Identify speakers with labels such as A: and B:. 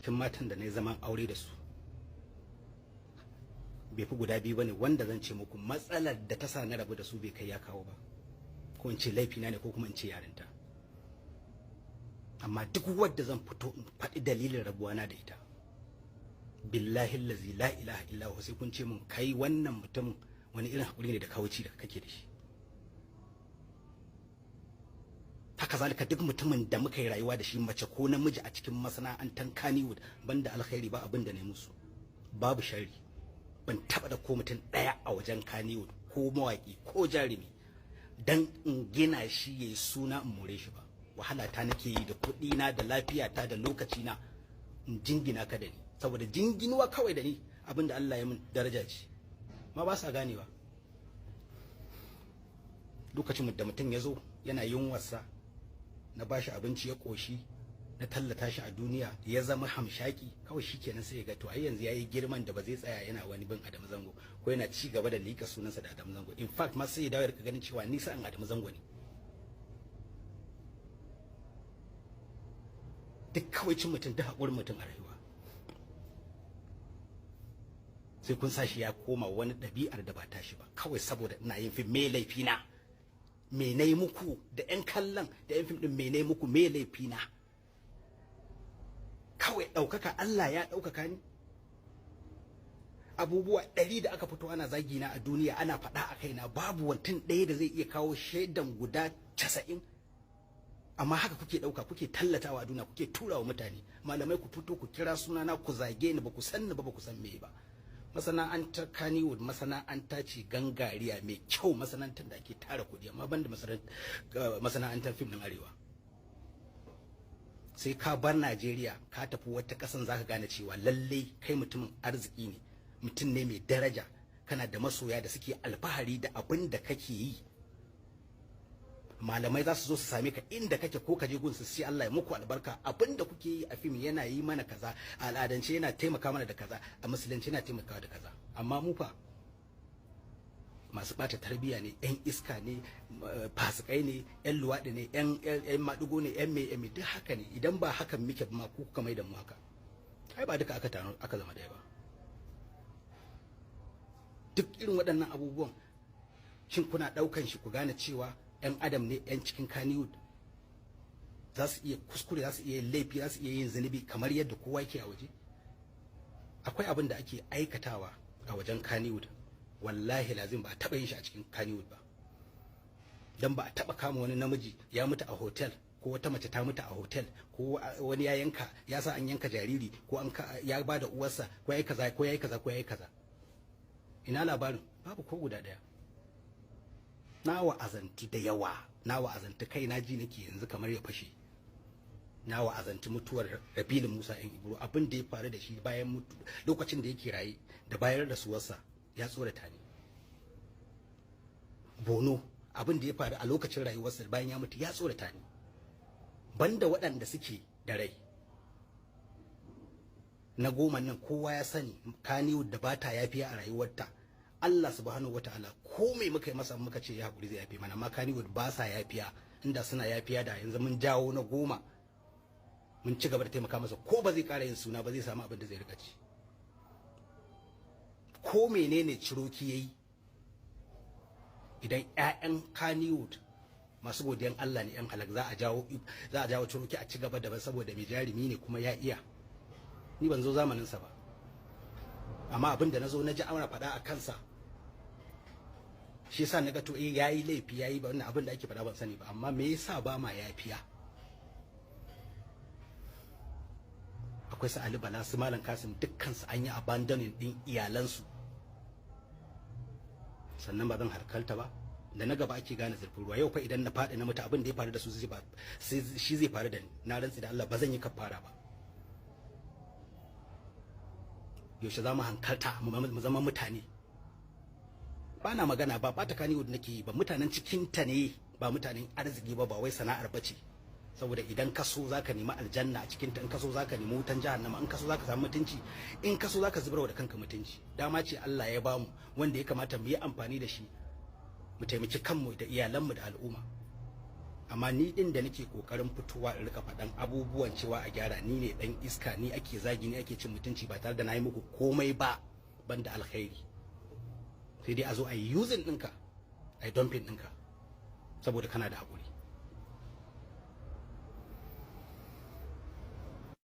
A: cikin matan da na yi zaman aure da su bai fi guda biyu bane wanda zan ce muku matsalar da ta sa na rabu da su bai kai ya kawo ba, ko in ce laifina ne ko kuma in ce yarinta. Amma duk wadda zan fito in faɗi dalilin rabuwana da ita, billahi allazi la ilaha illa huwa, sai kun ce mun kai wannan mutum wani irin hakuri ne da kawuci da kake da shi. Haka zalika duk mutumin da muka yi rayuwa da shi, mace ko namiji, a cikin masana'antar Kannywood, banda alkhairi ba abin da ne musu, babu sharri. Ban taba da ko mutum daya a wajen Kannywood ko mawaki ko jarumi dan in gina shi yayi suna in more shi ba. Wahala ta nake yi da kuɗi na da lafiya ta da lokaci na in jingina ka da ni, saboda jinginuwa kawai da ni abinda Allah ya min daraja ce, ma ba sa ganewa. Lokacin da mutum ya zo yana yunwarsa, na bashi abinci ya koshi, na tallata shi a duniya, ya zama hamshaki, kawai shikenan sai ya ga to ai yanzu yayi girman da ba zai tsaya yana wani bin Adamu Zango ko yana ci gaba da lika sunansa da Adamu Zango. In fact ma sai ya dawo da ganin cewa ni sa'an Adamu Zango ne. Duk kawai cin mutum da haƙurin mutum a rayuwa, sai kun sa shi ya koma wani ɗabi'ar da ba tashi ba, kawai saboda ina yin fim. Me laifina? Me nayi muku da ƴan kallon da ƴan fim din? Me nayi muku? Me laifina? Kawai ɗaukaka, Allah ya ɗaukaka ni. Abubuwa 100 da aka fito ana zagi na a duniya, ana faɗa a kaina, babu mutum ɗaya da zai iya kawo shaidan guda 90. Amma haka kuke ɗauka, kuke tallatawa a duniya, kuke tura wa mutane. Malamai ku fito ku kira sunana, ku zage ni, ba ku san ni ba, ba ku san me ba. Masana'antar Kannywood masana'anta ce gangariya mai kyau, masana'antar da ake tara kuɗi, amma banda masana'antar fim ɗin Arewa. Sai ka bar Najeriya ka tafi wata ƙasan zaka gane cewa lalle kai mutumin arziki ne, mutum ne mai daraja, kana da masoya da suke alfahari da abin da kake yi. Malamai za su zo su same ka inda kake, ko ka je gun su sai Allah ya muku albarka, abin da kuke yi a fim yana yi mana kaza, a al'adance yana taimaka mana da kaza, a musulunci yana taimakawa da kaza. Amma mu fa masu bata tarbiyya ne, yan iska ne, fasikai ne, yan luwaɗi ne, yan maɗigo ne, yan mai duk haka ne. Idan ba haka muke ba, ku kuka mai da mu haka, ai ba duka aka tano aka zama daya ba. Duk irin waɗannan abubuwan, shin kuna ɗaukan shi ku gane cewa yan adam ne, yan cikin Kannywood za su iya kuskure, za su iya yin laifi, za su iya yin zunubi kamar yadda kowa yake a waje? Akwai abin da ake aikatawa a wajen Kannywood, wallahi lazim ba a taɓa yin shi a cikin Kannywood ba. Dan ba a taɓa kama wani namiji ya mutu a hotel, ko wata mace ta mutu a hotel, ko wani ya yanka, ya sa an yanka jariri, ko ya ba da uwarsa, ko yayi kaza ko yayi kaza ko yayi kaza. Ina labarin? Babu ko guda ɗaya. Na wa'azantu da yawa, na wa'azantu kai na ji nake yanzu kamar ya fashe. Na wa'azantu mutuwar Rabilu Musa ɗan Ibro, abin da ya faru da shi bayan lokacin da yake raye da bayan rasuwarsa ya tsorata ni. Bono, abin da ya faru a lokacin rayuwarsa bayan ya mutu ya tsorata ni. Banda waɗanda suke da rai na goma nan, kowa ya sani Kannywood da bata yafiya a rayuwarta. Allah subhanahu wataala ko mai muka yi masa muka ce ya hakuri zai yafe mana, amma Kannywood ba sa yafiya. Inda suna yafiya da yanzu mun jawo na 10 mun ci gaba da taimaka masa, ko ba zai ƙara yin suna ba, zai samu abin da zai rika ci. Ko menene ciroki yayi, idan ƴaƴan Kannywood masu godiyan Allah ne, ƴan halak, za a jawo ciroki a ci gaba da, saboda mai jarumi ne kuma ya iya. Ni ban zo zamanin sa ba, amma abin da nazo naji ana faɗa a kansa, shi yasa naga to yayi laifi, yayi ba wannan abin da ake faɗa ban sani ba. Amma me yasa ba ma yafiya? Akwai su Ali Bala, su Malam Kasim, dukkan su an yi abandoning din iyalansu. Sannan ba zan harkalta ba, da na gaba ake gane zurfin ruwa. Yau fa idan na faɗi na mutu, abin da ya faru da su shi zai faru da ni. Na rantsi da Allah ba zan yi kafara ba. Yaushe za mu hankalta mu zama mutane? Ba na magana ba ta Kannywood nake yi ba, mutanen cikinta ne, ba mutanen arziki ba, ba wai sana'ar bace. Saboda idan ka so zaka nemi aljanna a cikinta, in ka so zaka nemi wutan jahannama, in ka so zaka samu mutunci, in ka so zaka zubarwa da kanka mutunci. Dama ce Allah ya bamu wanda ya kamata mu yi amfani da shi mu taimaki kanmu da iyalanmu da al'umma. amma ni din da nake kokarin fitowa in rika faɗan abubuwan cewa a gyara, ni ne dan iska, ni ake zagi, ni ake cin mutunci ba tare da na yi muku komai ba banda alkhairi, sai dai a zo a yi using ɗinka, a yi dumping ɗinka saboda kana da haƙuri.